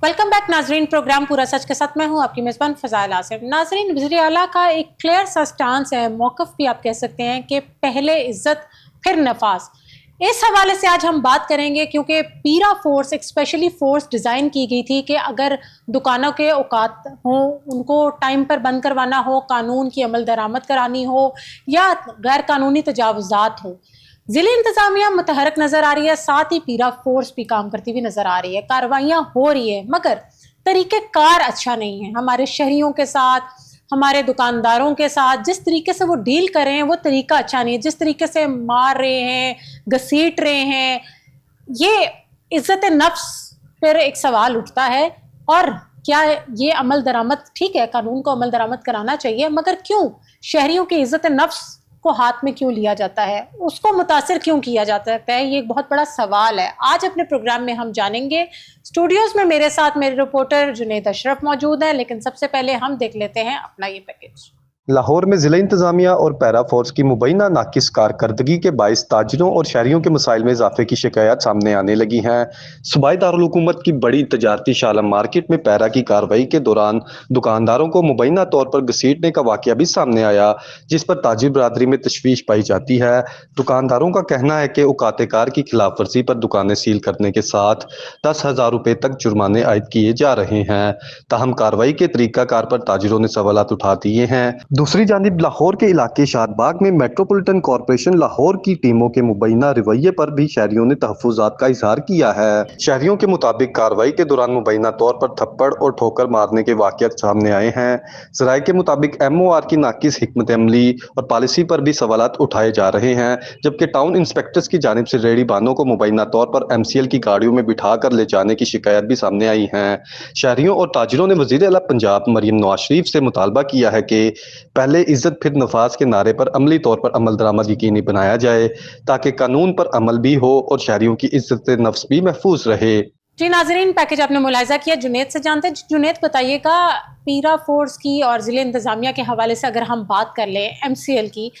Welcome back नाजरीन। Programme पूरा सच के साथ मैं हूं आपकी मेज़बान फ़ज़ाइल आसिफ। नाजरीन, वज़ीर आला का एक क्लियर सा स्टांस है, मौक़िफ़ भी आप कह सकते हैं कि पहले इज्जत फिर नफास। इस हवाले से आज हम बात करेंगे क्योंकि पीरा फोर्स एक स्पेशली फोर्स डिज़ाइन की गई थी कि अगर दुकानों के औकात हों, उनको टाइम पर बंद करवाना हो, कानून की अमल दरामद करानी हो या गैर कानूनी तजावुज़ात हों, ज़िले इंतज़ामिया मुतहरक नज़र आ रही है, साथ ही पीरा फोर्स भी काम करती हुई नज़र आ रही है, कार्रवाइयाँ हो रही है, मगर तरीक़ेकार अच्छा नहीं है। हमारे शहरियों के साथ, हमारे दुकानदारों के साथ जिस तरीके से वो डील कर रहे हैं वो तरीका अच्छा नहीं है। जिस तरीके से मार रहे हैं, घसीट रहे हैं, ये इज्जत नफ्स पर एक सवाल उठता है। और क्या ये अमल दरामद ठीक है, कानून को अमल दरामद कराना चाहिए, मगर क्यों शहरियों की इज्जत नफ्स को हाथ में क्यों लिया जाता है, उसको मुतासिर क्यों किया जाता है, ये एक बहुत बड़ा सवाल है। आज अपने प्रोग्राम में हम जानेंगे। स्टूडियोज में मेरे साथ मेरे रिपोर्टर जुनेद अशरफ मौजूद है, लेकिन सबसे पहले हम देख लेते हैं अपना ये पैकेज। लाहौर में जिला इंतजामिया और पैरा फोर्स की मुबैना नाकिस कारकर्दगी के बाइस ताजिरों और शहरियों के मसाइल में इजाफे की शिकायत सामने आने लगी हैं। सूबाई दारुल हुकूमत की बड़ी तजारती शालम मार्केट में पैरा की कार्रवाई के दौरान दुकानदारों को मुबैना तौर पर घसीटने का वाकया भी सामने आया, जिस पर ताजिर बरादरी में तशवीश पाई जाती है। दुकानदारों का कहना है कि औकात-ए-कार की खिलाफ वर्जी पर दुकानें सील करने के साथ 10,000 रुपए तक जुर्माने आयद किए जा रहे हैं। ताहम कार्रवाई के तरीकाकार पर ताजिरों ने सवालात उठा दिए हैं। दूसरी जानिब लाहौर के इलाके शादबाग में मेट्रोपॉलिटन कॉरपोरेशन लाहौर की टीमों के मुबैना रवैये पर भी शहरियों ने तहफ़्फ़ुज़ात का इजहार किया है। शहरियों के मुताबिक कार्रवाई के दौरान मुबैना तौर पर थप्पड़ और ठोकर मारने के वाक़यात सामने आए हैं। ज़राए के मुताबिक MOR की नाकिस हिकमत अमली और पॉलिसी पर भी सवालात उठाए जा रहे हैं, जबकि टाउन इंस्पेक्टर्स की जानिब से रेहड़ी बानों को मुबैना तौर पर MCL की गाड़ियों में बिठा कर ले जाने की शिकायत भी सामने आई है। शहरियों और ताजिरों ने वज़ीर आला पंजाब मरियम नवाज शरीफ से मुतालबा किया है कि पहले इज्जत फिर नफाज के नारे पर अमली तौर पर अमल दरामद यकीनी बनाया जाए, ताकि कानून पर अमल भी हो और शहरियों की इज्जत नफ्स भी महफूज रहे। जी नाजरीन, पैकेज आपने मुलाहिजा किया। जुनेद से जानते हैं। जुनेद, बताइएगा, पीरा फोर्स की और ज़िले इंतज़ामिया के हवाले से अगर हम बात कर लें MCL की,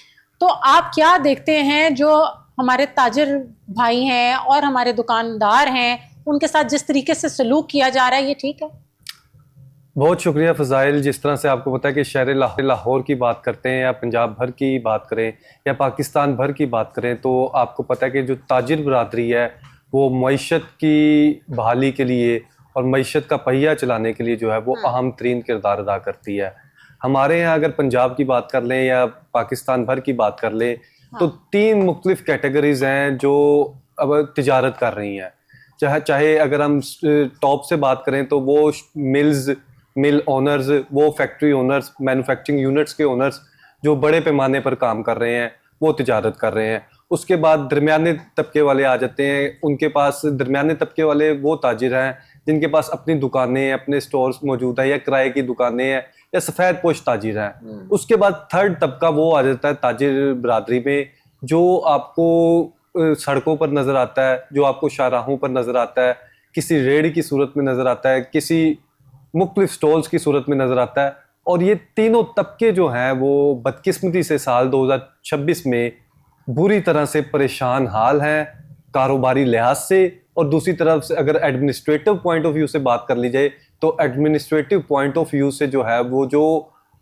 तो आप क्या देखते हैं जो हमारे ताजिर भाई हैं और हमारे दुकानदार हैं, उनके साथ जिस तरीके से सलूक किया जा रहा है, ये ठीक है? बहुत शुक्रिया फ़ज़ाइल। जिस तरह से आपको पता है कि शहर लाहौर की बात करते हैं या पंजाब भर की बात करें या पाकिस्तान भर की बात करें, तो आपको पता है कि जो ताजिर बरादरी है वो मईशत की बहाली के लिए और मईशत का पहिया चलाने के लिए जो है वो अहम तरीन किरदार अदा करती है। हमारे यहाँ अगर पंजाब की बात कर लें या पाकिस्तान भर की बात कर लें, तो 3 मुख्तलिफ कैटेगरीज हैं जो अब तिजारत कर रही हैं। चाहे अगर हम टॉप से बात करें तो वो मिल ओनर्स, वो फैक्ट्री ओनर्स, मैन्युफैक्चरिंग यूनिट्स के ओनर्स जो बड़े पैमाने पर काम कर रहे हैं, वो तिजारत कर रहे हैं। उसके बाद दरमियाने तबके वाले आ जाते हैं। उनके पास दरमियाने तबके वाले वो ताजिर हैं जिनके पास अपनी दुकानें, अपने स्टोर्स मौजूद हैं या किराए की दुकानें हैं या सफ़ेद पोश ताजिर हैं। उसके बाद थर्ड तबका वो आ जाता है ताजिर बरादरी में, जो आपको सड़कों पर नज़र आता है, जो आपको शाहराहों पर नज़र आता है, किसी रेड की सूरत में नज़र आता है, किसी मुख्तलिफ स्टॉल्स की सूरत में नज़र आता है। और ये तीनों तबके जो हैं वो बदकिस्मती से साल 2026 में बुरी तरह से परेशान हाल हैं कारोबारी लिहाज से। और दूसरी तरफ से अगर एडमिनिस्ट्रेटिव पॉइंट ऑफ व्यू से बात कर ली जाए, तो एडमिनिस्ट्रेटिव पॉइंट ऑफ व्यू से जो है वो जो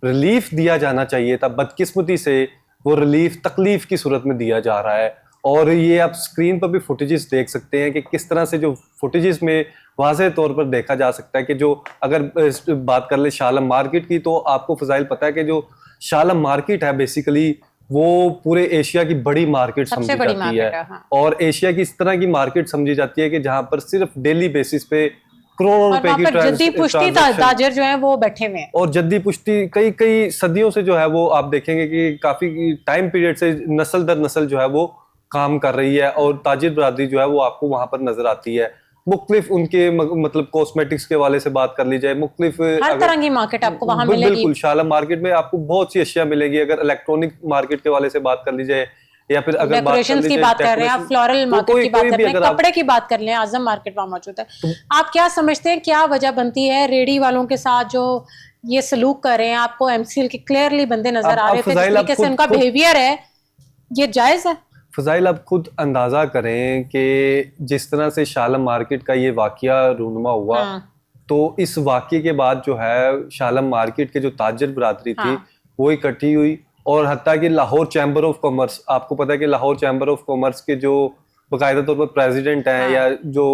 रिलीफ दिया जाना चाहिए था, बदकिस्मती से वो रिलीफ तकलीफ की सूरत में दिया जा रहा है। और ये आप स्क्रीन पर भी फुटेजेस देख सकते हैं कि किस तरह से जो फुटेजेस में वाज़े तौर पर देखा जा सकता है कि जो अगर बात कर ले शालम मार्केट की, तो आपको फ़ज़ाइल पता है कि जो शालम मार्केट है बेसिकली वो पूरे एशिया की बड़ी मार्केट समझी जाती है। हाँ। और एशिया की इस तरह की मार्केट समझी जाती है कि जहाँ पर सिर्फ डेली बेसिस पे करोड़ों रुपए की जद्दी पुश्ती ताजिर जो है वो बैठे हुए हैं। और जद्दी पुश्ती कई सदियों से जो है वो आप देखेंगे कि काफी टाइम पीरियड से नस्ल दर नस्ल जो है वो काम कर रही है। और ताजिर बरादरी जो है वो आपको वहां पर नजर आती है। मुख्तलिफ उनके मतलब कॉस्मेटिक्स के वाले से बात कर ली जाए, मुख्तलिफ हर तरह की मार्केट आपको वहां मिलेगी। बिल्कुल, शालम मार्केट में आपको बहुत सी अशिया मिलेगी। अगर इलेक्ट्रॉनिक मार्केट के वाले से बात कर ली जाए या फिर अगर डेकोरेशंस की बात कर रहे हैं आप, फ्लोरल मार्केट की बात कर रहे हैं, कपड़े की बात कर लें, आजम मार्केट वहां मौजूद है। आप क्या समझते हैं, क्या वजह बनती है रेडी वालों के साथ जो ये सलूक कर रहे हैं? आपको MCL के क्लियरली बंदे नजर आ रहे थे, जिस तरीके से उनका बिहेवियर है, ये जायज है? फ़ज़ाइल, आप खुद अंदाज़ा करें कि जिस तरह से शालम मार्केट का ये वाक़या रूनुमा हुआ, तो इस वाकये के बाद जो है शालम मार्केट के जो ताजिर बरादरी थी हाँ। वो इकट्ठी हुई, और हत्ता कि लाहौर चैम्बर ऑफ कॉमर्स, आपको पता है कि लाहौर चैम्बर ऑफ कॉमर्स के जो बाकायदा तौर पर प्रेसिडेंट हैं, हाँ। या जो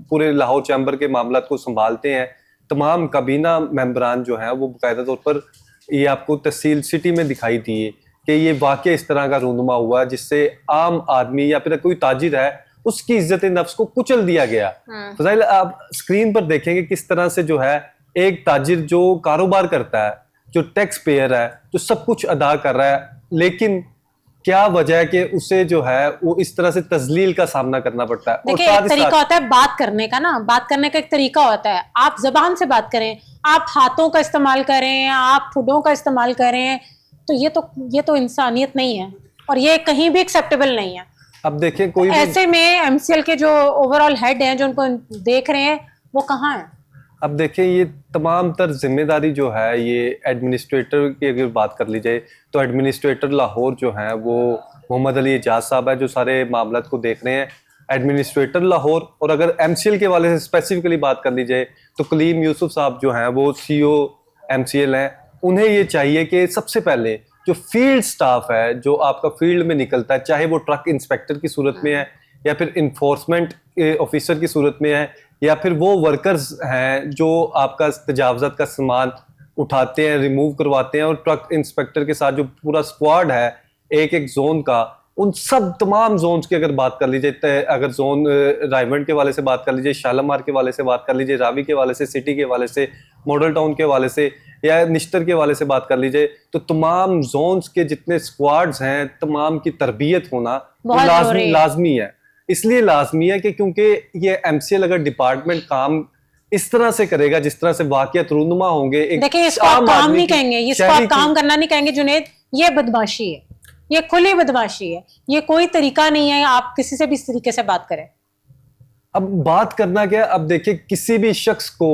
पूरे लाहौर चैम्बर के मामला को संभालते हैं, तमाम काबीना मेंबरान जो हैं वो बाकायदा तौर पर ये आपको तहसील सिटी में दिखाई दिए कि ये वाकया इस तरह का रूनुमा हुआ जिससे आम आदमी या फिर कोई ताजिर है उसकी इज्जत नफ्स को कुचल दिया गया। फजाइल, आप स्क्रीन पर देखेंगे किस तरह से जो है एक ताजिर जो कारोबार करता है, जो टैक्स पेयर है, जो सब कुछ अदा कर रहा है, लेकिन क्या वजह है कि उसे जो है वो इस तरह से तजलील का सामना करना पड़ता है। देखिए, एक तरीका होता है बात करने का ना, बात करने का एक तरीका होता है, आप जबान से बात करें, आप हाथों का इस्तेमाल करें, आप ठुड्डों का इस्तेमाल करें, तो ये तो इंसानियत नहीं है और ये कहीं भी एक्सेप्टेबल नहीं है। अब देखें कोई ऐसे में एमसीएल के जो ओवरऑल हेड हैं जो उनको देख रहे हैं वो कहाँ हैं? अब देखें ये तमाम तर जिम्मेदारी जो है ये एडमिनिस्ट्रेटर की अगर बात कर ली जाए तो एडमिनिस्ट्रेटर लाहौर जो है वो मोहम्मद अली एजाज साहब है जो सारे मामला को देख रहे हैं, एडमिनिस्ट्रेटर लाहौर। और अगर एमसीएल के वाले से स्पेसिफिकली बात कर ली जाए तो कलीम यूसुफ साहब जो हैं वो सीईओ एमसीएल हैं। उन्हें ये चाहिए कि सबसे पहले जो फील्ड स्टाफ है जो आपका फील्ड में निकलता है, चाहे वो ट्रक इंस्पेक्टर की सूरत में है या फिर इन्फोर्समेंट ऑफिसर की सूरत में है या फिर वो वर्कर्स हैं जो आपका तजावज़ात का सामान उठाते हैं, रिमूव करवाते हैं, और ट्रक इंस्पेक्टर के साथ जो पूरा स्क्वाड है एक एक जोन का, उन सब तमाम जोन्स की अगर बात कर लीजिए, अगर जोन रायमंड के वाले से बात कर लीजिए, शालामार के वाले से बात कर लीजिए, रावी के वाले से, सिटी के वाले से, मॉडल टाउन के वाले से या निश्तर के वाले से बात कर लीजिए, तो तमाम जोन्स के जितने स्क्वाड्स हैं तमाम की तरबियत होना लाजमी है। इसलिए लाजमी है कि क्योंकि ये एमसीएल अगर डिपार्टमेंट काम इस तरह से करेगा जिस तरह से वाकयात रूनुमा होंगे, देखिए इसको आप काम नहीं कहेंगे, इसको आप काम करना नहीं कहेंगे जुनैद, ये बदमाशी है, ये खुली बदमाशी है, ये कोई तरीका नहीं है आप किसी से भी इस तरीके से बात करें। अब बात करना क्या, अब देखिए किसी भी शख्स को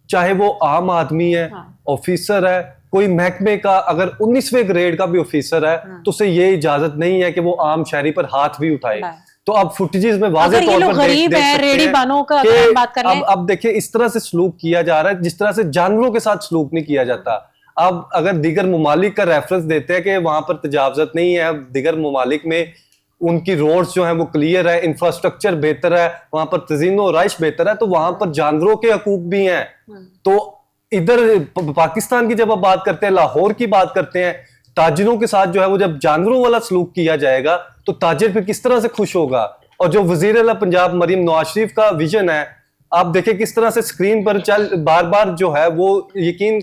चाहे वो आम आदमी है, ऑफिसर है, कोई महकमे का अगर 19वें ग्रेड का भी ऑफिसर है तो उसे ये इजाजत नहीं है कि वो आम शहरी पर हाथ भी उठाए। तो अब फुटेजेस में वाज़े तौर पर गरीब है, रेडी बानों का अगर बात कर लें, अब देखिए इस तरह से सलूक किया जा रहा है जिस तरह से जानवरों के साथ सलूक नहीं किया जाता। अब अगर दीगर ममालिक का रेफरेंस देते हैं कि वहां पर तजावज़त नहीं है, दीगर ममालिक में उनकी रोड्स जो है वो क्लियर है, इंफ्रास्ट्रक्चर बेहतर है, वहां पर तज़ीनो राइश बेहतर है, तो वहां पर जानवरों के हकूक भी हैं। तो इधर पाकिस्तान की जब आप बात करते हैं, लाहौर की बात करते हैं, ताजिरों के साथ जो है वो जब जानवरों वाला सलूक किया जाएगा तो ताजिर फिर किस तरह से खुश होगा। और जो वजीर आला पंजाब मरीम नवाज शरीफ का विजन है, आप देखें किस तरह से स्क्रीन पर बार बार जो है वो यकीन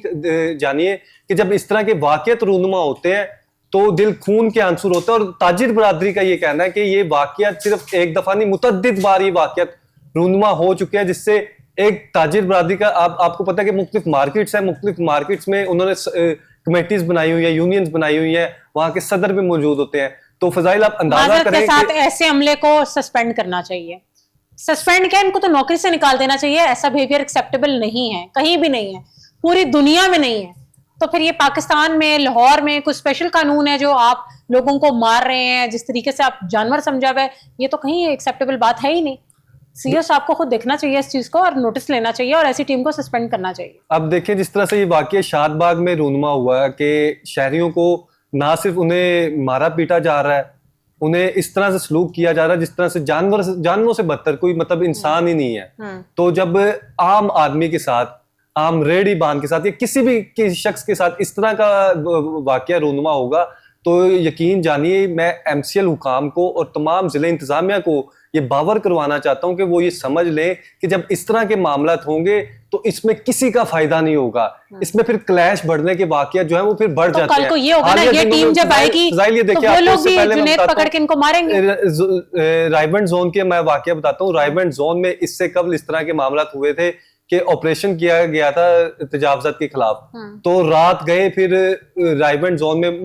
जानिए कि जब इस तरह के वाकयात रूनुमा होते हैं तो दिल खून के आंसू होते हैं। और ताजिर बरादरी का ये कहना है कि ये वाकयात सिर्फ एक दफा नहीं, मुतअद्दिद बार ये वाकयात रूनुमा हो चुके हैं, जिससे एक ताजिर बरादरी का आपको पता है कि मुख्तलिफ मार्केट्स हैं, मुख्तलिफ मार्केट्स में उन्होंने कमेटीज बनाई हुई है, यूनियंस बनाई हुई है, वहां के सदर भी मौजूद होते हैं। तो फजाइल आप अंदाजा करें के साथ ऐसे अमले को सस्पेंड करना चाहिए। सस्पेंड क्या, इनको तो नौकरी से निकाल देना चाहिए। ऐसा बिहेवियर एक्सेप्टेबल नहीं है, कहीं भी नहीं है, पूरी दुनिया में नहीं है। तो फिर ये पाकिस्तान में, लाहौर में कुछ स्पेशल कानून है जो आप लोगों को मार रहे हैं, जिस तरीके से आप जानवर समझा हुआ है, ये तो कहीं एक्सेप्टेबल बात है ही नहीं। सीओ साहब को खुद देखना चाहिए इस चीज को और नोटिस लेना चाहिए और ऐसी टीम को सस्पेंड करना चाहिए। अब देखिए जिस तरह से ये वाकया शादबाग में रूनुमा हुआ कि शहरियों को ना सिर्फ उन्हें मारा पीटा जा रहा है, उन्हें इस तरह से सलूक किया जा रहा है जिस तरह से जानवरों से बदतर कोई मतलब इंसान ही नहीं है। तो जब आम आदमी के साथ, आम रेडी बान के साथ या किसी शख्स के साथ इस तरह का वाकया रूनुमा होगा तो यकीन जानिए मैं एमसीएल हुकाम को और तमाम जिले इंतजामिया को ये बावर करवाना चाहता हूं कि वो ये समझ लें कि जब इस तरह के मामला होंगे तो इसमें किसी का फायदा नहीं होगा, इसमें फिर क्लैश बढ़ने के वाकया जो है वो फिर बढ़ तो जाते हैं। कल को ये होगा ना, ये टीम जब आएगी तो वो लोग भी जुनैद पकड़ के इनको मारेंगे। रायमंड जोन के मैं वाकया बताता हूँ। रायमंड जोन में इससे कबल इस तरह के मामला हुए थे कि ऑपरेशन किया गया था तजावज़ात के खिलाफ, तो रात गए फिर रायमंड जोन में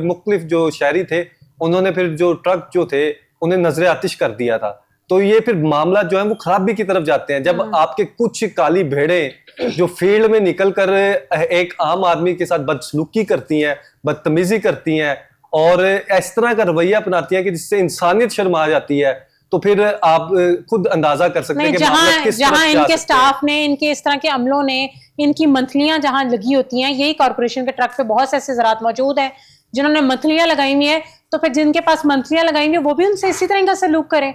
मुख्तलिफ जो शहरी थे उन्होंने फिर जो ट्रक जो थे उन्हें नजरे आतिश कर दिया था। तो ये फिर मामला जो है वो खराबी की तरफ जाते हैं जब आपके कुछ काली भेड़ें जो फील्ड में निकल कर एक आम आदमी के साथ बदसलूकी करती हैं, बदतमीजी करती हैं और इस तरह का रवैया अपनाती हैं कि जिससे इंसानियत शर्मा जाती है। तो फिर आप खुद अंदाजा कर सकते हैं नहीं, कि मामला किस तरफ जहां जा इनके सकते हैं। स्टाफ ने, इनके इस तरह के अमलों ने, इनकी मंथलियां जहां लगी होती हैं, यही कॉर्पोरेशन के ट्रक पे बहुत से ऐसे ज़रात मौजूद हैं जिन्होंने मंथलियां लगाई हुई है, तो फिर जिनके पास मंथलियां लगाई हुई है वो भी उनसे इसी तरह का सलूक करे,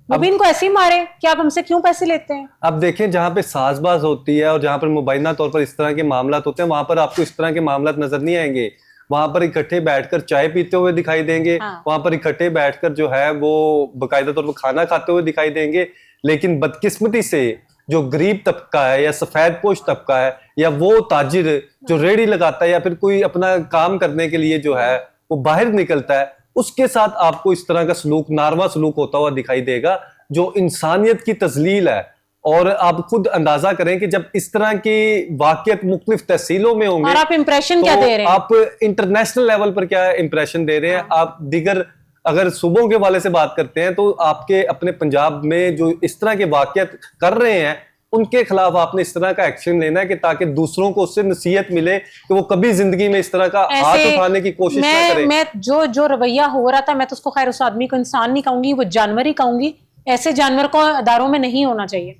वो भी इनको ऐसे ही मारे कि आप हमसे क्यों पैसे लेते हैं। अब देखें, जहां पे साजबाज होती है और जहां पर मुबैना तौर पर इस तरह के मामलात होते हैं, वहां पर आपको इस तरह के मामलात नजर नहीं आएंगे। वहां पर इकट्ठे बैठकर चाय पीते हुए दिखाई देंगे, हाँ। वहां पर इकट्ठे बैठकर जो है वो बाकायदा तौर पर खाना खाते हुए दिखाई देंगे। लेकिन बदकिस्मती से जो गरीब तबका है या सफेद पोश तबका है या वो ताजिर जो रेड़ी लगाता है या फिर कोई अपना काम करने के लिए जो है वो बाहर निकलता है, उसके साथ आपको इस तरह का सलूक, नारवा सलूक होता हुआ दिखाई देगा, जो इंसानियत की तजलील है। और आप खुद अंदाजा करें कि जब इस तरह की वाकयात मुख्तलिफ तहसीलों में होंगे, और आप इंप्रेशन क्या तो दे रहे हैं? आप इंटरनेशनल लेवल पर क्या इंप्रेशन दे रहे हैं? आप दीगर अगर सूबों के वाले से बात करते हैं तो आपके अपने पंजाब में जो इस तरह के वाकयात कर रहे हैं उनके खिलाफ आपने इस तरह का एक्शन लेना है कि ताकि दूसरों को उससे नसीहत मिले कि वो कभी जिंदगी में इस तरह का हाथ उठाने की कोशिश ना करें। मैं जो रवैया हो रहा था, मैं तो उसको खैर उस आदमी को इंसान नहीं कहूंगी, वो जानवर ही कहूंगी। ऐसे जानवर को अदारों में नहीं होना चाहिए।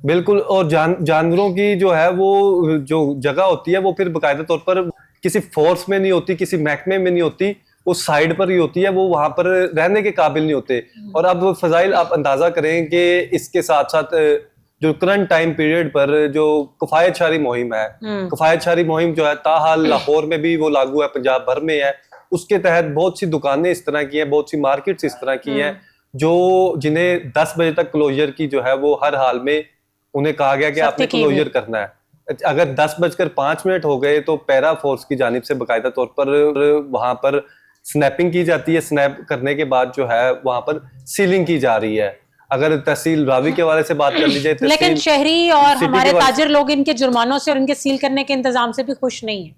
बिल्कुल। और जानवरों की जो है वो जो जगह होती है वो फिर बाकायदा तौर पर किसी फोर्स में नहीं होती, किसी महकमे में नहीं होती, वो साइड पर ही होती है, वो वहां पर रहने के काबिल नहीं होते। और अब फजाइल आप अंदाजा करें कि इसके साथ साथ जो करंट टाइम पीरियड पर जो कफायत शारी मुहिम है, कफायत शारी मुहिम जो है ताहाल लाहौर में भी वो लागू है, पंजाब भर में है। उसके तहत बहुत सी दुकानें इस तरह की हैं, बहुत सी मार्केट्स इस तरह की हैं जो जिन्हें 10 बजे तक क्लोजर की जो है वो हर हाल में उन्हें कहा गया कि आपने क्लोजर करना है। अगर 10:05 हो गए तो पैरा फोर्स की जानिब से बाकायदा तौर पर वहां पर स्नैपिंग की जाती है। स्नैप करने के बाद जो है वहां पर सीलिंग की जा रही है। अगर तहसील रावी के वाले से बात कर लीजिए, लेकिन शहरी और हमारे ताजिर लोग इनके जुर्मानों से और इनके सील करने के इंतजाम से भी खुश नहीं है।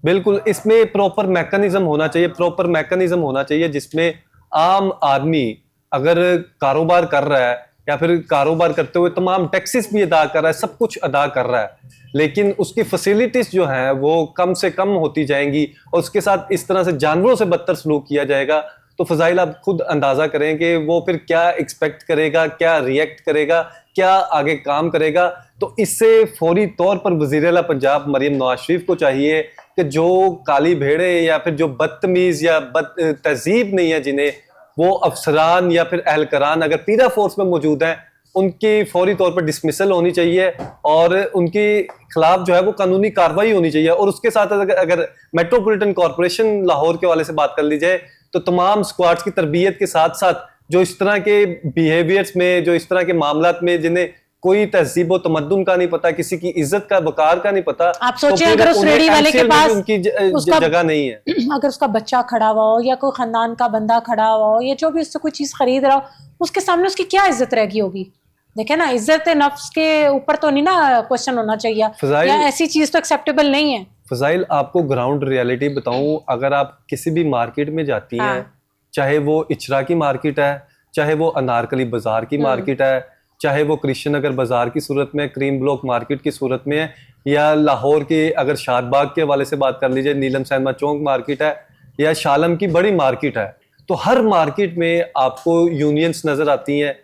बिल्कुल, इसमें प्रॉपर मैकेनिज्म होना चाहिए, प्रॉपर मैकेनिज्म होना चाहिए जिसमें आम आदमी अगर कारोबार कर रहा है या फिर कारोबार करते हुए तमाम टैक्सेस भी अदा कर रहा है, सब कुछ अदा कर रहा है, लेकिन उसकी फैसिलिटीज जो हैं वो कम से कम होती जाएंगी और उसके साथ इस तरह से जानवरों से बदतर सलूक किया जाएगा, तो फजाइल आप खुद अंदाजा करें कि वो फिर क्या एक्सपेक्ट करेगा, क्या रिएक्ट करेगा, क्या आगे काम करेगा। तो इससे फौरी तौर पर वज़ीर आला पंजाब मरियम नवाज शरीफ को चाहिए कि जो काली भेड़े या फिर जो बदतमीज या बद तहजीब नहीं है, जिन्हें वो अफसरान या फिर एहलकारान अगर पीरा फोर्स में मौजूद हैं, उनकी फौरी तौर पर डिसमिसल होनी चाहिए और उनके खिलाफ जो है वो कानूनी कार्रवाई होनी चाहिए। और उसके साथ अगर मेट्रोपॉलिटन कॉरपोरेशन लाहौर के वाले से बात कर ली जाए तो तमाम स्क्वाड्स की तरबियत के साथ साथ जो इस तरह के बिहेवियर्स में, जो इस तरह के मामलात में जिन्हें कोई तहजीब व तमद्दुन का नहीं पता, किसी की इज्जत का वकार का नहीं पता, आप सोचिए तो अगर उस रेडी वाले के पास उनकी जगह नहीं है, अगर उसका बच्चा खड़ा हुआ हो या कोई खानदान का बंदा खड़ा हुआ हो या जो भी उससे कोई चीज खरीद रहा हो, उसके सामने उसकी क्या इज्जत रहेगी होगी? देखे ना, इज्जत नफ्स के ऊपर तो नहीं ना क्वेश्चन होना चाहिए, या ऐसी चीज तो एक्सेप्टेबल नहीं है। फजाइल आपको ग्राउंड रियलिटी बताऊं, अगर आप किसी भी मार्केट में जाती हैं, चाहे वो इचरा की मार्केट है, चाहे वो अनारकली बाजार की मार्केट है, चाहे वो कृष्ण नगर बाजार की सूरत में, क्रीम ब्लॉक मार्केट की सूरत में है, या लाहौर के अगर शादबाग के हवाले से बात कर लीजिए नीलम सैनमा चौक मार्केट है, या शालम की बड़ी मार्केट है, तो हर मार्केट में आपको यूनियंस नजर आती हैं,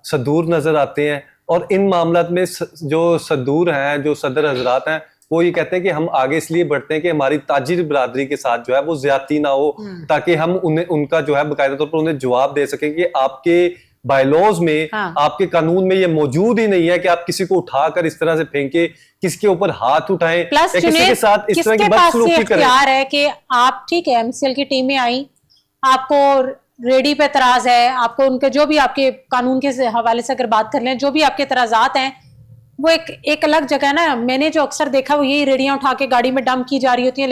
सदूर नजर आते हैं। और इन मामलात में जो सदूर हैं, जो सदर हजरात हैं, वो ये कहते हैं कि हम आगे इसलिए बढ़ते हैं कि हमारी ताजिर बिरादरी के साथ जो है वो ज्यादती ना हो, ताकि हम उनका जो है बाकायदा तौर पर उन्हें जवाब दे सकें कि आपके बायलॉज में, आपके कानून में ये मौजूद ही नहीं है कि आप किसी को उठाकर इस तरह से फेंके, किसके ऊपर हाथ उठाएं, प्लस किसी के साथ इस तरह की बदसलूकी करें। है कि आप ठीक है एमसीएल की टीमें आई, आपको रेडी पे एतराज है, आपको उनके जो भी आपके कानून के हवाले से अगर बात कर लें, जो भी आपके एतराजात हैं वो एक अलग जगह ना। मैंने जो अक्सर देखा वो यही रेडियां उठा के गाड़ी में डंप की जा रही होती है,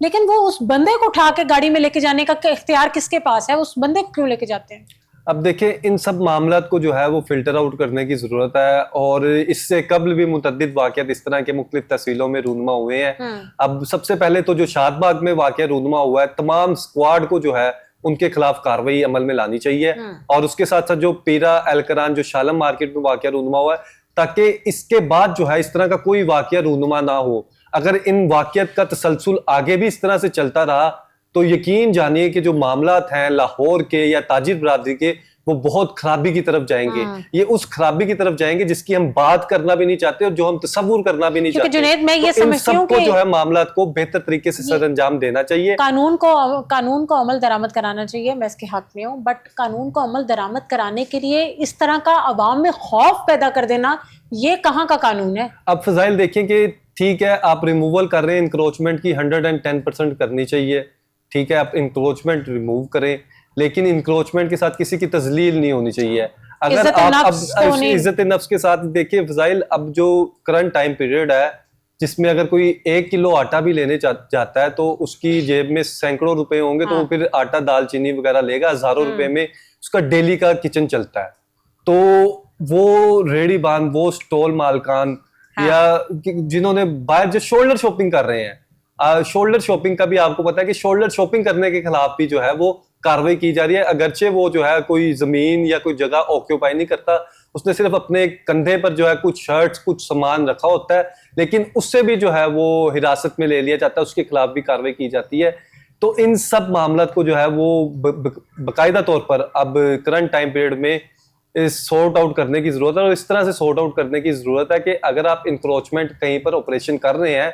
लेकिन वो उस बंदे को उठा के गाड़ी में लेके जाने का इख्तियार किसके पास है? उस बंदे को क्यों लेके जाते हैं? अब देखें, इन सब मामलात को जो है वो फिल्टर आउट करने की जरूरत है, और इससे कबल भी मुतअद्दिद वाक़यात इस तरह के मुख्तलिफ तहसीलों में रूनमा हुए हैं। अब सबसे पहले तो जो शादबाग में वाक़या रूनमा हुआ है, तमाम स्क्वाड को जो है उनके खिलाफ कार्रवाई अमल में लानी चाहिए, और उसके साथ साथ जो पीरा एलकरान जो शालम मार्केट में वाक़या रूनमा हुआ है, ताकि इसके बाद जो है इस तरह का कोई वाक़या रूनुमा ना हो। अगर इन वाक़यात का तसलसल आगे भी इस तरह से चलता रहा तो यकीन जानिए कि जो मामलात हैं लाहौर के या ताजिर बरादरी के, वो बहुत खराबी की तरफ जाएंगे। ये उस खराबी की तरफ जाएंगे जिसकी हम बात करना भी नहीं चाहते और जो हम तस्वुर करना भी नहीं क्योंकि चाहते। जुनैद, मैं ये तो इन समझती हूँ सबको कि जो है मामला को बेहतर तरीके से सर अंजाम देना चाहिए। कानून को अमल दरामद कराना चाहिए, मैं इसके हक में हूँ, बट कानून को अमल दरामद कराने के लिए इस तरह का अवाम में खौफ पैदा कर देना, ये कहाँ का कानून है? अब फजाइल देखिए कि ठीक है, आप रिमूवल कर रहे हैं, इंक्रोचमेंट की 110% करनी चाहिए, ठीक है, आप इंक्रोचमेंट रिमूव करें, लेकिन इंक्रोचमेंट के साथ किसी की तजलील नहीं होनी चाहिए। अगर आप अब इज्जत नफ्स के साथ देखिए फजाइल, अब जो करंट टाइम पीरियड है जिसमें अगर कोई 1 किलो आटा भी लेने जाता है तो उसकी जेब में सैकड़ों रुपए होंगे, तो वो फिर आटा दाल चीनी वगैरह लेगा, हजारों रुपए में उसका डेली का किचन चलता है। तो वो रेडी बांध, वो स्टॉल मालकान या जिन्होंने बाहर जो शोल्डर शॉपिंग कर रहे हैं, शोल्डर शॉपिंग का भी आपको पता है कि शोल्डर शॉपिंग करने के खिलाफ भी जो है वो कार्रवाई की जा रही है। अगरचे वो जो है कोई जमीन या कोई जगह ऑक्यूपाई नहीं करता, उसने सिर्फ अपने कंधे पर जो है कुछ शर्ट्स कुछ सामान रखा होता है, लेकिन उससे भी जो है वो हिरासत में ले लिया जाता है, उसके खिलाफ भी कार्रवाई की जाती है। तो इन सब मामला को जो है वो बाकायदा तौर पर अब करंट टाइम पीरियड में सॉर्ट आउट करने की जरूरत है, और इस तरह से सॉर्ट आउट करने की जरूरत है कि अगर आप इंक्रोचमेंट कहीं पर ऑपरेशन कर रहे हैं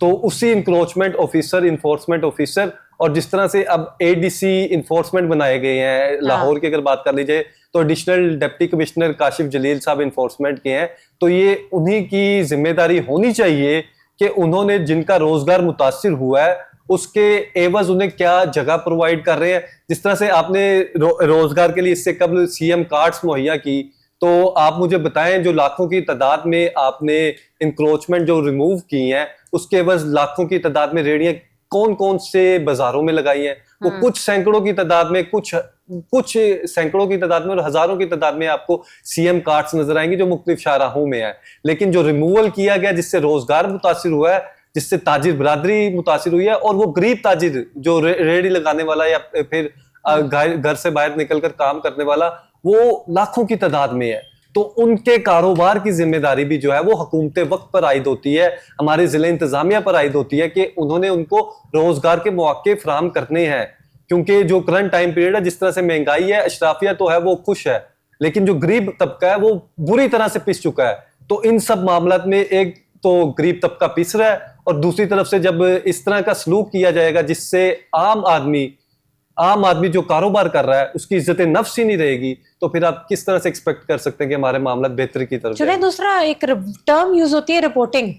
तो उसी इंक्रोचमेंट ऑफिसर, इन्फोर्समेंट ऑफिसर, और जिस तरह से अब एडीसी इन्फोर्समेंट बनाए गए हैं लाहौर की अगर बात कर लीजिए तो एडिशनल डिप्टी कमिश्नर काशिफ जलील साहब इन्फोर्समेंट के हैं, तो ये उन्हीं की जिम्मेदारी होनी चाहिए कि उन्होंने जिनका रोजगार मुतासिर हुआ है उसके एवज उन्हें क्या जगह प्रोवाइड कर रहे हैं। जिस तरह से आपने रोजगार के लिए इससे कबल सीएम कार्ड्स मुहैया की, तो आप मुझे बताएं जो लाखों की तादाद में आपने इंक्रोचमेंट जो रिमूव की हैं उसके एवज लाखों की तादाद में रेहड़ियां कौन कौन से बाजारों में लगाई हैं? वो कुछ सैकड़ों की तादाद में, कुछ सैकड़ों की तादाद में और हजारों की तादाद में आपको सीएम कार्ड्स नजर आएंगे जो मुख्तलिफ शाहराहों में है। लेकिन जो रिमूवल किया गया जिससे रोजगार मुतासिर हुआ है, जिससे ताजिर बरादरी मुतासिर हुई है, और वो गरीब ताजिर जो रेहड़ी लगाने वाला या फिर घर से बाहर निकलकर काम करने वाला, वो लाखों की तादाद में है। तो उनके कारोबार की जिम्मेदारी भी जो है वो हुकूमत वक्त पर आयद होती है, हमारे जिले इंतजामिया पर आयद होती है कि उन्होंने उनको रोजगार के मौके फराहम करने हैं। क्योंकि जो करंट टाइम पीरियड है, जिस तरह से महंगाई है, अशराफिया तो है वो खुश है, लेकिन जो गरीब तबका है वो बुरी तरह से पिस चुका है। तो इन सब मामला में एक तो गरीब तबका पिस रहा है, और दूसरी तरफ से जब इस तरह का सलूक किया जाएगा जिससे आम आदमी जो कारोबार कर रहा है उसकी इज्जत नफ्स ही नहीं रहेगी, तो फिर आप किस तरह से एक्सपेक्ट कर सकते हैं कि हमारे मामला बेहतरी की तरफ जाए। दूसरा एक टर्म यूज होती है रिपोर्टिंग,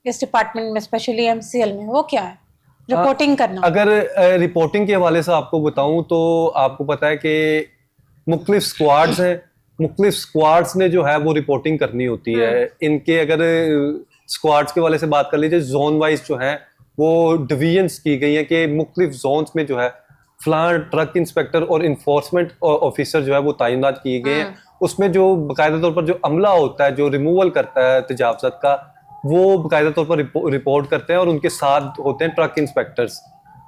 इस डिपार्टमेंट में स्पेशली एमसीएल में, वो क्या है रिपोर्टिंग करना? अगर रिपोर्टिंग के हवाले से आपको बताऊं तो आपको पता है कि मुख्तलिफ स्क्वाड्स हैं, मुख्तलिफ स्क्वाड्स ने जो है वो रिपोर्टिंग करनी होती है। इनके अगर स्क्वाड्स के हवाले से बात कर लीजिए, जोन वाइज जो है वो डिवीजन्स की गई हैं कि मुख्तलिफ जोन्स में जो है फलां ट्रक इंस्पेक्टर और इन्फोर्समेंट ऑफिसर जो है वो तैनात किए गए हैं। उसमें जो बाकायदा तौर पर जो अमला होता है जो रिमूवल करता है तजावज़ात का, वो बाकायदा तौर पर रिपोर्ट करते हैं, और उनके साथ होते हैं ट्रक इंस्पेक्टर्स,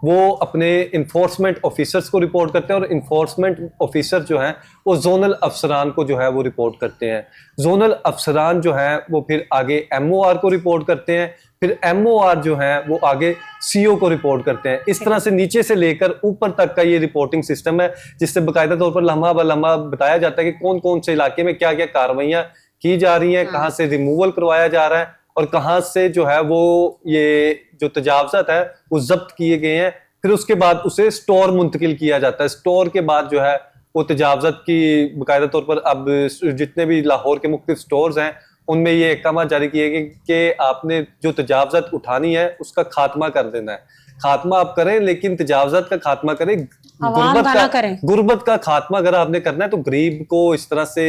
वो अपने इन्फोर्समेंट ऑफिसर्स को रिपोर्ट करते हैं, और इन्फोर्समेंट ऑफिसर जो हैं वो जोनल अफसरान को जो है वो रिपोर्ट करते हैं। जोनल अफसरान जो हैं वो फिर आगे एमओआर को रिपोर्ट करते हैं, फिर एमओआर जो है वो आगे सीओ को रिपोर्ट करते हैं। इस तरह से नीचे से लेकर ऊपर तक का ये रिपोर्टिंग सिस्टम है, जिससे बाकायदा तौर पर लम्हा ब लम्हा बताया जाता है कि कौन कौन से इलाके में क्या क्या कार्रवाइयाँ की जा रही हैं, कहाँ से रिमूवल करवाया जा रहा है, और कहाँ से जो है वो ये जो तजावज़ात है वो जब्त किए गए हैं। फिर उसके बाद उसे स्टोर मुंतकिल किया जाता है। स्टोर के बाद जो है वो तजावज़ात की बाकायदा तौर पर अब जितने भी लाहौर के मुख्तलिफ स्टोर्स हैं उनमें ये अहकाम जारी किए गए कि आपने जो तजावज़ात उठानी है उसका खात्मा कर देना है। खात्मा आप करें, लेकिन तजावज़ात का खात्मा करें, गुर्बत का खात्मा अगर आपने करना है तो गरीब को इस तरह से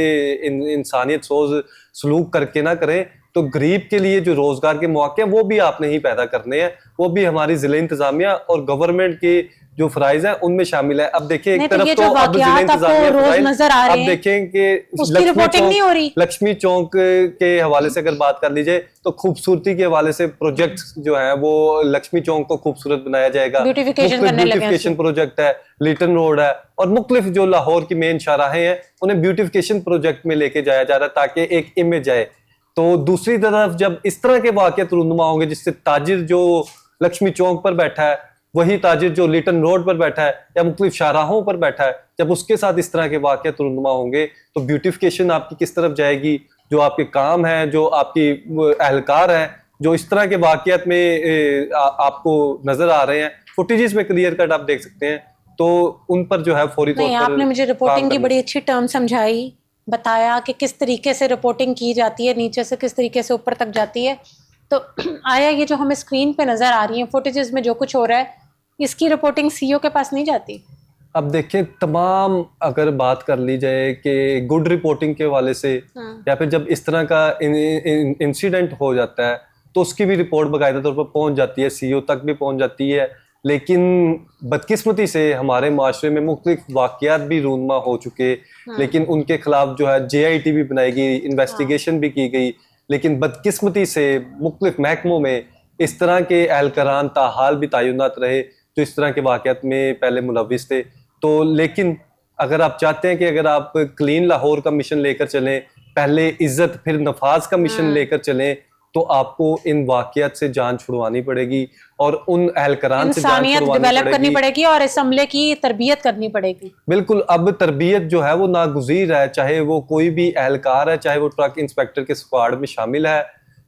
इंसानियत सोज सलूक करके ना करें। तो गरीब के लिए जो रोजगार के मौके हैं वो भी आपने ही पैदा करने हैं, वो भी हमारी जिले इंतजामिया और गवर्नमेंट के जो फराइज हैं उनमें शामिल है। अब देखिए एक तरफ तो अब जिले इंतजामिया अब देखें कि लक्ष्मी चौक के हवाले से अगर बात कर लीजिए तो खूबसूरती के हवाले से प्रोजेक्ट जो है वो लक्ष्मी चौक को खूबसूरत बनाया जाएगा। ब्यूटिफिकेशन प्रोजेक्ट है, लिटन रोड है, और मुख्तलिफ जो लाहौर की मेन शाहराहें हैं उन्हें ब्यूटिफिकेशन प्रोजेक्ट में लेके जाया जा रहा है ताकि एक इमेज आए। तो दूसरी तरफ जब इस तरह के वाक़यात रूनुमा होंगे जिससे ताजिर जो लक्ष्मी चौक पर बैठा है वही ताजिर जो लिटन रोड पर बैठा है या मुख्तलिफ शाहराहों पर बैठा है, जब उसके साथ इस तरह के वाक़यात रुनुमा होंगे तो ब्यूटिफिकेशन आपकी किस तरफ जाएगी, जो आपके काम है, जो आपकी एहलकार है, जो इस तरह के वाक़यात में आपको नजर आ रहे हैं, फुटेजेस में क्लियर कट आप देख सकते हैं, तो उन पर जो है फौरी तौर नहीं, पर आपने मुझे रिपोर्टिंग की बड़ी अच्छी टर्म समझाई, बताया कि किस तरीके से रिपोर्टिंग की जाती है, नीचे से किस तरीके से ऊपर तक जाती है। तो आया ये जो हमें स्क्रीन पे नजर आ रही है फुटेजेस में जो कुछ हो रहा है, इसकी रिपोर्टिंग सीईओ के पास नहीं जाती? अब देखें, तमाम अगर बात कर ली जाए कि गुड रिपोर्टिंग के हवाले से या फिर जब इस तरह का इंसिडेंट हो जाता है तो उसकी भी रिपोर्ट बाकायदा तौर पर पहुंच जाती है, सीईओ तक भी पहुंच जाती है, लेकिन बदकिस्मती से हमारे माशरे में मुख्तलिफ वाक़यात भी रूनमा हो चुके, लेकिन उनके खिलाफ जो है JIT भी बनाई गई, इन्वेस्टिगेशन भी की गई, लेकिन बदकिस्मती से मुख्तलिफ महकमों में इस तरह के एहलकारान ताहाल भी तैनात रहे जो इस तरह के वाक़यात में पहले मुलव्विस थे। तो लेकिन अगर आप चाहते हैं कि अगर आप क्लीन लाहौर का मिशन लेकर चलें, पहले इज्जत फिर नफाज का मिशन लेकर चलें, तो आपको इन वाक़यात से जान छुड़वानी पड़ेगी और उन एहलकारान से जान छुड़वानी डेवलप करनी पड़ेगी और इस अमले की तरबियत करनी पड़ेगी। बिल्कुल, अब तरबियत जो है वो नागुज़ीर है, चाहे वो कोई भी एहलकार है, चाहे वो ट्रक इंस्पेक्टर के स्क्वाड में शामिल है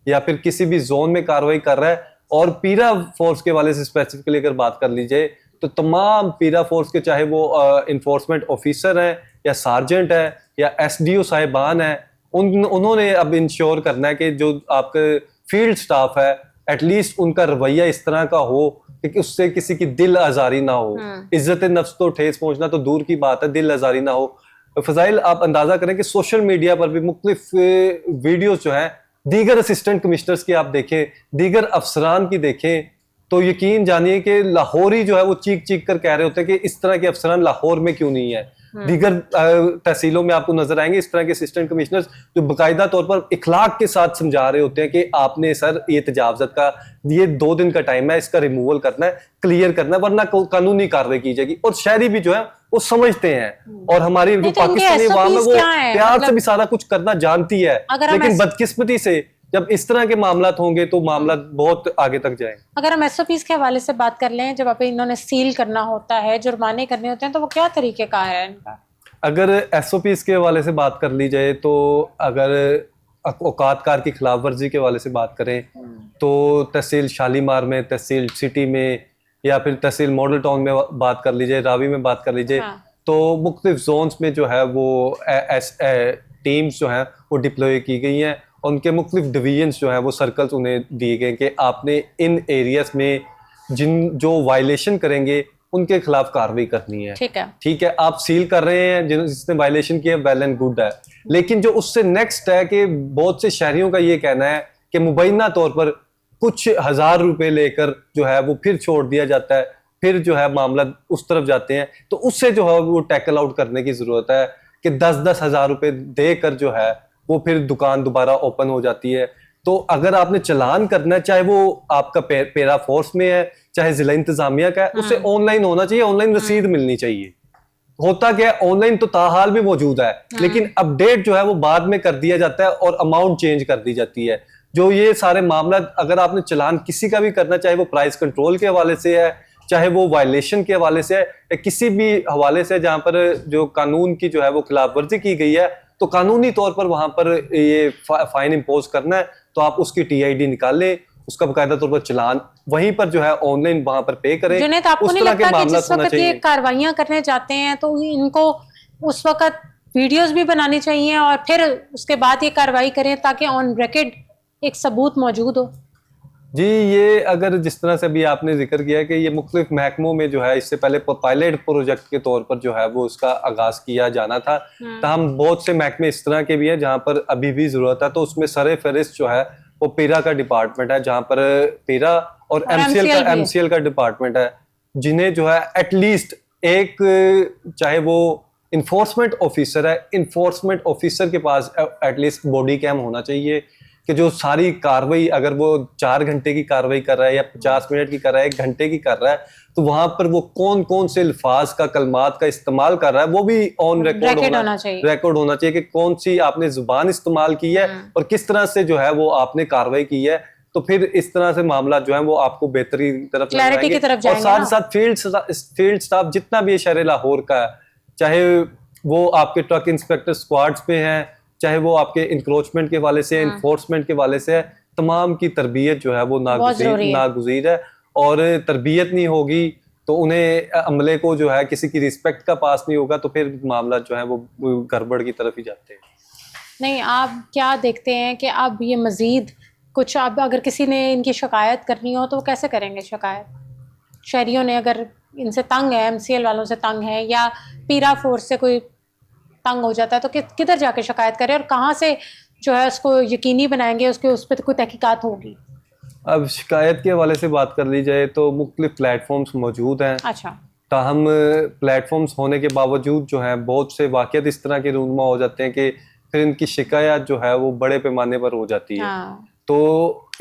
या फिर किसी भी जोन में कार्रवाई कर रहा है। और पीरा फोर्स के वाले से स्पेसिफिकली अगर बात कर लीजिए तो तमाम पीरा फोर्स के, चाहे वो इन्फोर्समेंट ऑफिसर हैं या सार्जेंट है या SDO साहिबान है, उन्होंने अब इंश्योर करना है कि जो आपके फील्ड स्टाफ है एटलीस्ट उनका रवैया इस तरह का हो कि उससे किसी की दिल आजारी ना हो। इज्जत नफ्स तो ठेस पहुंचना तो दूर की बात है, दिल आजारी ना हो। फजाइल, आप अंदाजा करें कि सोशल मीडिया पर भी मुख्तलिफ वीडियोस जो हैं दीगर असिस्टेंट कमिश्नर्स की आप देखें, दीगर अफसरान की देखें, तो यकीन जानिए कि लाहौरी जो है वो चीख चीख कर कह रहे होते हैं कि इस तरह के अफसरान लाहौर में क्यों नहीं है। दीगर तहसीलों में आपको नजर आएंगे इस तरह के असिस्टेंट कमिश्नर्स जो बाकायदा तौर पर इखलाक के साथ समझा रहे होते हैं कि आपने सर ये तजावज़त का ये 2 दिन का टाइम है, इसका रिमूवल करना है, क्लियर करना है, वरना कानूनी कार्रवाई की जाएगी। और शहरी भी जो है वो समझते हैं और हमारी जो पाकिस्तानी अवाम है वो प्यार से भी सारा कुछ करना जानती है, लेकिन बदकिस्मती से जब इस तरह के मामलात होंगे तो मामला बहुत आगे तक जाएंगे। अगर हम SOPs के हवाले से बात कर लें, जब अभी इन्होंने सील करना होता है, जुर्माने करने होते हैं, तो वो क्या तरीक़ेकार है इनका? अगर SOPs के हवाले से बात कर ली जाए तो अगर औकातकार की खिलाफ वर्जी के हवाले से बात करें तो तहसील शालीमार में, तहसील सिटी में या फिर तहसील मॉडल टाउन में बात कर लीजिए, रावी में बात कर लीजिए, तो मुख्तलिफ जोन्स में जो है वो टीम्स जो हैं वो डिप्लॉय की गई हैं। उनके मुख्तलिफ डिवीजन्स जो हैं वो सर्कल्स उन्हें दिए गए कि आपने इन एरियाज में जो वायलेशन करेंगे उनके खिलाफ कार्रवाई करनी है। ठीक है, आप सील कर रहे हैं, जिसने वायलेशन किया वेल एंड गुड है, लेकिन जो उससे नेक्स्ट है कि बहुत से शहरियों का ये कहना है कि मुबैना तौर पर कुछ हजार रुपए लेकर जो है वो फिर छोड़ दिया जाता है, फिर जो है मामला उस तरफ जाते हैं, तो उससे जो है वो टैकल आउट करने की जरूरत है कि 10-10 हजार रुपए देकर जो है वो फिर दुकान दोबारा ओपन हो जाती है। तो अगर आपने चालान करना है, चाहे वो आपका पेरा फोर्स में है, चाहे जिला इंतजामिया का है, उसे ऑनलाइन होना चाहिए, ऑनलाइन रसीद मिलनी चाहिए। होता क्या है, ऑनलाइन तो ताहाल भी मौजूद है, लेकिन अपडेट जो है वो बाद में कर दिया जाता है और अमाउंट चेंज कर दी जाती है। जो ये सारे मामला, अगर आपने चालान किसी का भी करना, चाहे वो प्राइस कंट्रोल के हवाले से है, चाहे वो वायलेशन के हवाले से है, या किसी भी हवाले से जहां पर जो कानून की जो है वो खिलाफ वर्जी की गई है, तो कानूनी तौर पर वहां पर ये फाइन इम्पोज करना है, तो आप उसकी TID निकाल लें, उसका बाकायदा तौर पर चालान वहीं पर जो है ऑनलाइन वहां पर पे करें। जुनैद, आपको नहीं लगता कि जिस वक्त ये कार्रवाइयां करने जाते हैं तो इनको उस वक्त वीडियोस भी बनानी चाहिए और फिर उसके बाद ये कार्रवाई करें ताकि ऑन रिकॉर्ड एक सबूत मौजूद हो? जी, ये अगर जिस तरह से अभी आपने जिक्र किया है कि ये मुख्तलिफ महकमों में जो है इससे पहले पायलट प्रोजेक्ट के तौर पर जो है वो उसका आगाज किया जाना था, तमाम बहुत से महकमे इस तरह के भी हैं जहाँ पर अभी भी जरूरत है। तो उसमें सरे फहरिस्त जो है वो पीरा का डिपार्टमेंट है, जहाँ पर पीरा और MCL का डिपार्टमेंट है, जिन्हें जो है एटलीस्ट एक, चाहे वो इन्फोर्समेंट ऑफिसर है, इन्फोर्समेंट ऑफिसर के पास एटलीस्ट बॉडी कैम होना चाहिए कि जो सारी कार्रवाई, अगर वो 4 घंटे की कार्रवाई कर रहा है या 50 मिनट की कर रहा है, 1 घंटे की कर रहा है, तो वहां पर वो कौन कौन से अल्फाज का, कलमात का इस्तेमाल कर रहा है वो भी ऑन रिकॉर्ड होना चाहिए कि कौन सी आपने जुबान इस्तेमाल की है और किस तरह से जो है वो आपने कार्रवाई की है। तो फिर इस तरह से मामला जो है वो आपको बेहतरी की तरफ ले Clarity की जाएंगे। तरफ और जाएंगे साथ ना। साथ फील्ड स्टाफ जितना भी है शहर लाहौर का, चाहे वो आपके ट्रक इंस्पेक्टर स्क्वाड्स पे हैं, चाहे वो आपके इंक्रोचमेंट के वाले से, इन्फोर्समेंट के वाले से है, तमाम की तरबियत जो है वो बहुत जरूरी है। नागुज़ीर है। और तरबियत नहीं होगी तो उन्हें अमले को जो है किसी की रिस्पेक्ट का पास नहीं होगा, तो फिर मामला जो है वो गड़बड़ की तरफ ही जाते हैं। नहीं, आप क्या देखते हैं कि अब ये मज़ीद कुछ, अब अगर किसी ने इनकी शिकायत करनी हो तो वो कैसे करेंगे शिकायत? शहरियों ने अगर इनसे तंग है, MCL वालों से तंग है, या पीरा फोर्स से कोई तंग हो जाता है, तो किधर जाके शिकायत करें और कहाँ से जो है उसको यकीनी बनाएंगे, उस पर कोई तहकीकात होगी? अब शिकायत के हवाले से बात कर ली जाए तो मुख्तलिफ प्लेटफॉर्म्स मौजूद हैं। अच्छा। ताहम प्लेटफॉर्म्स होने के बावजूद जो है बहुत से वाक़यात इस तरह के रूनुमा हो जाते हैं कि फिर इनकी शिकायत जो है वो बड़े पैमाने पर हो जाती है। हाँ। तो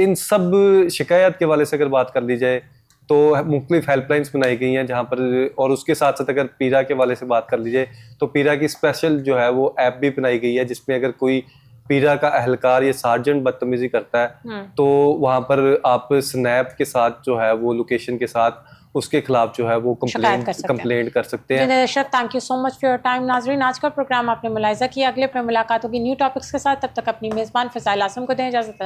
इन सब शिकायत के वाले से अगर बात कर ली जाए तो मुख्तलिफ हेल्पलाइंस बनाई गई हैं जहाँ पर, और उसके साथ साथ अगर पीरा के वाले से बात कर लीजिए तो पीरा की स्पेशल जो है वो ऐप भी बनाई गई है, जिसमें अगर कोई पीरा का अहलकार या सार्जेंट बदतमीजी करता है तो वहाँ पर आप स्नैप के साथ जो है वो लोकेशन के साथ उसके खिलाफ जो है वो कंप्लेंट कर सकते हैं। Ashraf, thank you so much for your time. नाजरीन, आज का प्रोग्राम आपने मुलाहिजा किया। अगले पे मुलाकात होगी न्यू टॉपिक्स के साथ, तब तक अपनी मेज़बान फ़ज़ाइल आसिम को दें इजाज़त।